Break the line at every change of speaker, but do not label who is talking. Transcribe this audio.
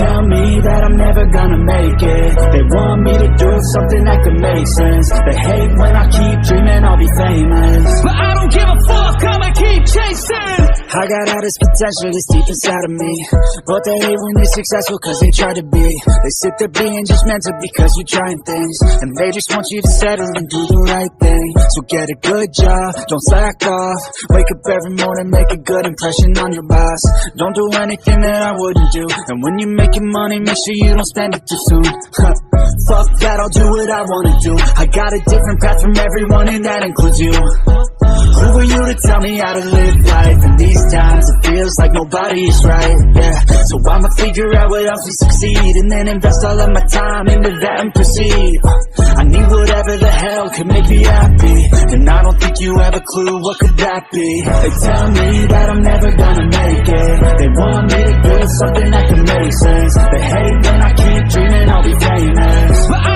tell me that I'm never gonna make it. They want me to do something that could make sense. They hate when I keep dreaming I'll be famous, but I don't give a fuck, I'ma keep chasing. I got all this potential that's deep inside of me, but they hate when you're successful cause they try to be. They sit there being judgmental because you're trying things, and they just want you to settle and do the right thing. So get a good job, don't slack off. Wake up every morning, make a good impression on your boss. Don't do anything that I wouldn't do, and when you're making money, make sure you don't spend it too soon. Fuck that, I'll do what I wanna do. I got a different path from everyone, and that includes you. Who are you to tell me how to live life? In these times it feels like nobody is right, yeah. So I'ma figure out what else will succeed, and then invest all of my time into that and proceed. I need whatever the hell could make me happy, and I don't think you have a clue what could that be. They tell me that I'm never gonna make it. They want me to do something that can make sense. They hate when I keep dreaming I'll be famous, but